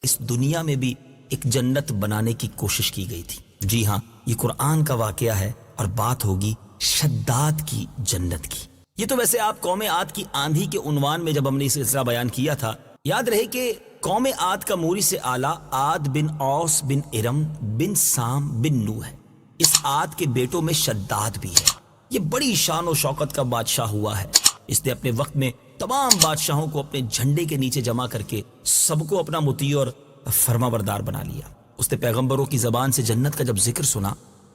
اس دنیا میں بھی ایک جنت بنانے کی کوشش کی گئی تھی۔ جی ہاں، یہ قرآن کا واقعہ ہے اور بات ہوگی شداد کی جنت کی۔ یہ تو ویسے آپ قوم عاد کی آندھی کے عنوان میں جب ہم نے یہ سلسلہ بیان کیا تھا، یاد رہے کہ قوم عاد کا موری سے آلہ عاد بن اوس بن ارم بن سام بن نو ہے۔ اس عاد کے بیٹوں میں شداد بھی ہے۔ یہ بڑی شان و شوکت کا بادشاہ ہوا ہے۔ اس نے اپنے وقت میں تمام بادشاہوں کو اپنے جھنڈے کے نیچے جمع کر کے سب کو اپنا مطیع اور فرما بردار بنا لیا۔ اس نے پیغمبروں کی زبان سے جنت کا جب ذکر سنا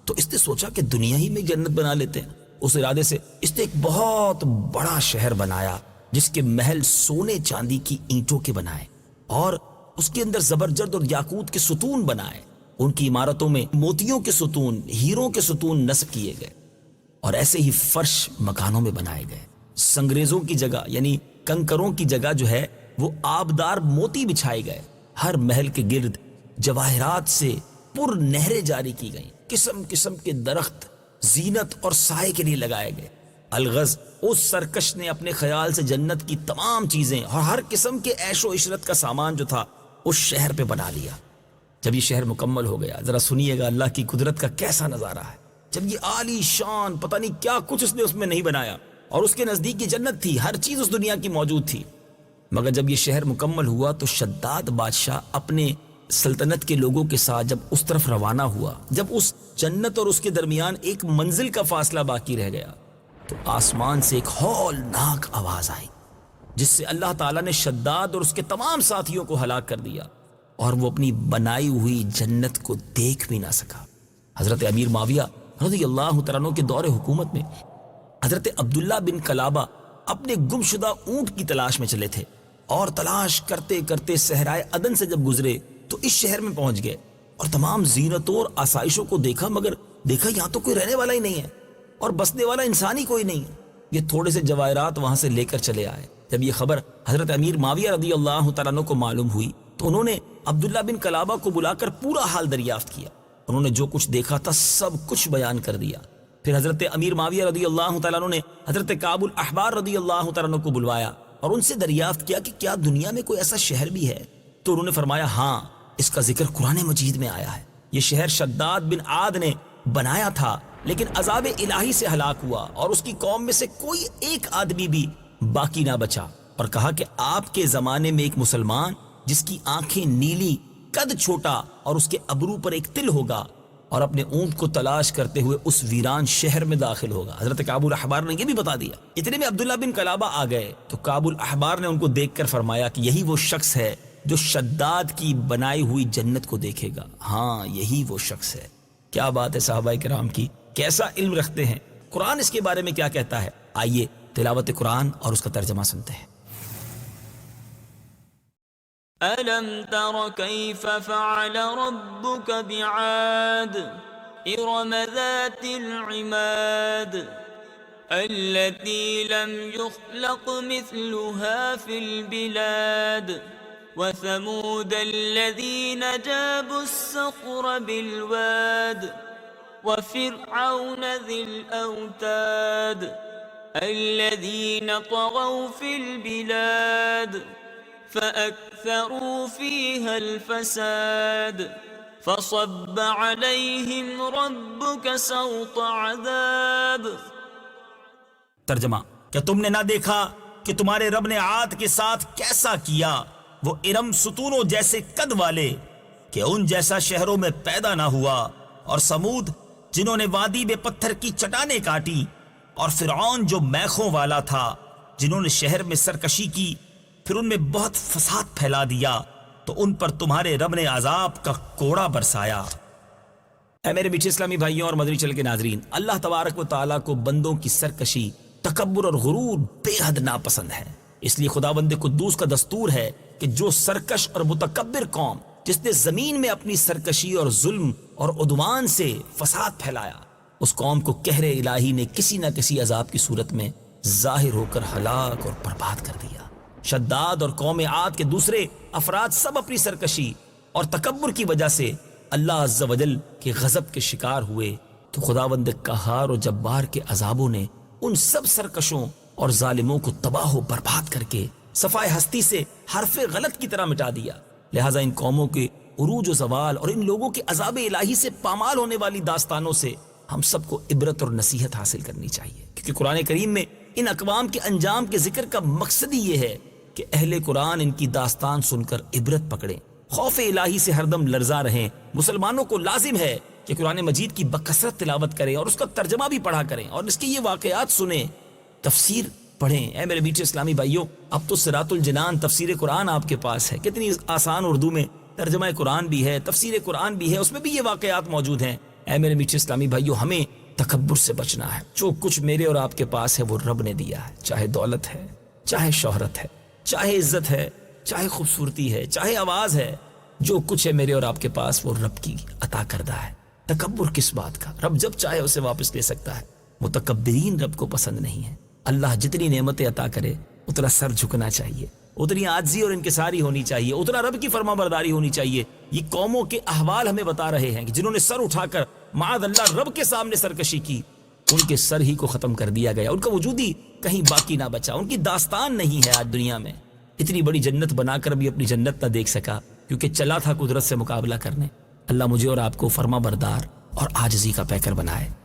تو اس نے سوچا کہ دنیا ہی میں جنت بنا لیتے ہیں۔ اس ارادے سے اس نے ایک بہت بڑا شہر بنایا جس کے محل سونے چاندی کی اینٹوں کے بنائے اور اس کے اندر زبرجد اور یاقوت کے ستون بنائے۔ ان کی عمارتوں میں موتیوں کے ستون، ہیروں کے ستون نصب کیے گئے اور ایسے ہی فرش مکانوں میں بنائے گئے۔ سنگریزوں کی جگہ یعنی کنکروں کی جگہ جو ہے وہ آبدار موتی بچھائے گئے۔ ہر محل کے گرد جواہرات سے پر نہریں جاری کی گئیں۔ قسم قسم کے درخت زینت اور سائے کے لیے لگائے گئے۔ الغز اس سرکش نے اپنے خیال سے جنت کی تمام چیزیں اور ہر قسم کے عیش و عشرت کا سامان جو تھا اس شہر پہ بنا لیا۔ جب یہ شہر مکمل ہو گیا، ذرا سنیے گا اللہ کی قدرت کا کیسا نظارہ ہے۔ جب یہ عالی شان پتہ نہیں کیا کچھ اس نے اس میں نہیں بنایا، اور اس کے نزدیک یہ جنت تھی، ہر چیز اس دنیا کی موجود تھی۔ مگر جب یہ شہر مکمل ہوا تو شداد بادشاہ اپنے سلطنت کے لوگوں کے ساتھ جب اس طرف روانہ ہوا، جب اس جنت اور اس کے درمیان ایک منزل کا فاصلہ باقی رہ گیا تو آسمان سے ایک ہولناک آواز آئی جس سے اللہ تعالیٰ نے شداد اور اس کے تمام ساتھیوں کو ہلاک کر دیا اور وہ اپنی بنائی ہوئی جنت کو دیکھ بھی نہ سکا۔ حضرت امیر معاویہ رضی اللہ تعالیٰ عنہ کے دور حکومت میں حضرت عبداللہ بن کلابہ اپنے گمشدہ اونٹ کی تلاش میں چلے تھے اور تلاش کرتے کرتے صحرائے عدن سے جب گزرے تو اس شہر میں پہنچ گئے اور تمام زینتوں اور آسائشوں کو دیکھا، مگر دیکھا یہاں تو کوئی رہنے والا ہی نہیں ہے اور بسنے والا انسان ہی کوئی نہیں۔ یہ تھوڑے سے جواہرات وہاں سے لے کر چلے آئے۔ جب یہ خبر حضرت امیر معاویہ رضی اللہ تعالیٰ عنہ کو معلوم ہوئی تو انہوں نے عبداللہ بن کلابہ کو بلا کر پورا حال دریافت کیا۔ انہوں نے جو کچھ دیکھا تھا سب کچھ بیان کر دیا۔ پھر حضرت امیر معاویہ رضی اللہ تعالیٰ عنہ نے حضرت کعب الاحبار رضی اللہ تعالیٰ عنہ کو بلوایا اور ان سے دریافت کیا کہ کیا دنیا میں کوئی ایسا شہر بھی ہے؟ تو انہوں نے فرمایا ہاں، اس کا ذکر قرآن مجید میں آیا ہے۔ یہ شہر شداد بن عاد نے بنایا تھا لیکن عذاب الہی سے ہلاک ہوا اور اس کی قوم میں سے کوئی ایک آدمی بھی باقی نہ بچا، اور کہا کہ آپ کے زمانے میں ایک مسلمان جس کی آنکھیں نیلی، قد چھوٹا اور اس کے ابرو پر ایک تل ہوگا اور اپنے اونٹ کو تلاش کرتے ہوئے اس ویران شہر میں داخل ہوگا۔ حضرت کعب الاحبار نے یہ بھی بتا دیا۔ اتنے میں عبداللہ بن کلابہ آ گئے تو کعب الاحبار نے ان کو دیکھ کر فرمایا کہ یہی وہ شخص ہے جو شداد کی بنائی ہوئی جنت کو دیکھے گا۔ ہاں، یہی وہ شخص ہے۔ کیا بات ہے صحابہ کرام کی، کیسا علم رکھتے ہیں۔ قرآن اس کے بارے میں کیا کہتا ہے؟ آئیے تلاوت قرآن اور اس کا ترجمہ سنتے ہیں۔ أَلَمْ تَرَ كَيْفَ فَعَلَ رَبُّكَ بِعَادٍ إِرَمَ ذَاتِ الْعِمَادِ الَّتِي لَمْ يُخْلَقْ مِثْلُهَا فِي الْبِلَادِ وَثَمُودَ الَّذِينَ جَابُوا الصَّخْرَ بِالْوَادِ وَفِرْعَوْنَ ذِي الْأَوْتَادِ الَّذِينَ طَغَوْا فِي الْبِلَادِ فَأَكْثَرُوا فِيهَا الْفَسَادَ فَصَبَّ عَلَيْهِمْ رَبُّكَ سَوْطَ عَذَابٍ۔ ترجمہ: کیا تم نے نہ دیکھا کہ تمہارے رب نے عاد کے ساتھ کیسا کیا؟ وہ ارم ستونوں جیسے قد والے کہ ان جیسا شہروں میں پیدا نہ ہوا، اور سمود جنہوں نے وادی میں پتھر کی چٹانیں کاٹی، اور فرعون جو میخوں والا تھا جنہوں نے شہر میں سرکشی کی، پھر ان میں بہت فساد پھیلا دیا تو ان پر تمہارے رب نے عذاب کا کوڑا برسایا۔ اے میرے میٹھے اسلامی بھائیوں اور مدنی چینل کے ناظرین، اللہ تبارک و تعالیٰ کو بندوں کی سرکشی، تکبر اور غرور بے حد ناپسند ہے۔ اس لیے خداوند قدوس کا دستور ہے کہ جو سرکش اور متکبر قوم جس نے زمین میں اپنی سرکشی اور ظلم اور عدوان سے فساد پھیلایا، اس قوم کو قہر الہی نے کسی نہ کسی عذاب کی صورت میں ظاہر ہو کر ہلاک اور برباد کر دیا۔ شداد اور قوم عاد کے دوسرے افراد سب اپنی سرکشی اور تکبر کی وجہ سے اللہ عز و جل کے غضب کے شکار ہوئے، تو خداوند قہار و جبار کے عذابوں نے ان سب سرکشوں اور ظالموں کو تباہ و برباد کر کے صفائے ہستی سے حرف غلط کی طرح مٹا دیا۔ لہٰذا ان قوموں کے عروج و زوال اور ان لوگوں کے عذاب الہی سے پامال ہونے والی داستانوں سے ہم سب کو عبرت اور نصیحت حاصل کرنی چاہیے، کیونکہ قرآن کریم میں ان اقوام کے انجام کے ذکر کا مقصد ہی یہ ہے کہ اہل قرآن ان کی داستان سن کر عبرت پکڑیں، خوف الہی سے ہر دم لرزا رہیں۔ مسلمانوں کو لازم ہے کہ قرآن مجید کی بکثرت تلاوت کریں اور اس کا ترجمہ بھی پڑھا کریں اور اس کے یہ واقعات سنیں، تفسیر پڑھیں۔ اے میرے میٹھے اسلامی بھائیوں، اب تو صراط الجنان تفسیر قرآن آپ کے پاس ہے، کتنی آسان اردو میں ترجمہ قرآن بھی ہے، تفسیر قرآن بھی ہے، اس میں بھی یہ واقعات موجود ہیں۔ اے میرے میٹھے اسلامی بھائیوں، ہمیں تکبر سے بچنا ہے۔ جو کچھ میرے اور آپ کے پاس ہے وہ رب نے دیا ہے، چاہے دولت ہے، چاہے شہرت ہے، چاہے عزت ہے، چاہے خوبصورتی ہے، چاہے آواز ہے، جو کچھ ہے میرے اور آپ کے پاس وہ رب کی عطا کردہ ہے۔ تکبر کس بات کا؟ رب جب چاہے اسے واپس لے سکتا ہے۔ متکبرین رب کو پسند نہیں ہے۔ اللہ جتنی نعمتیں عطا کرے اتنا سر جھکنا چاہیے، اتنی عاجزی اور انکساری ہونی چاہیے، اتنا رب کی فرما برداری ہونی چاہیے۔ یہ قوموں کے احوال ہمیں بتا رہے ہیں کہ جنہوں نے سر اٹھا کر معاذ اللہ رب کے سامنے سرکشی کی، ان کے سر ہی کو ختم کر دیا گیا، ان کا وجود ہی کہیں باقی نہ بچا، ان کی داستان نہیں ہے آج دنیا میں۔ اتنی بڑی جنت بنا کر بھی اپنی جنت نہ دیکھ سکا، کیونکہ چلا تھا قدرت سے مقابلہ کرنے۔ اللہ مجھے اور آپ کو فرما بردار اور عاجزی کا پیکر بنائے۔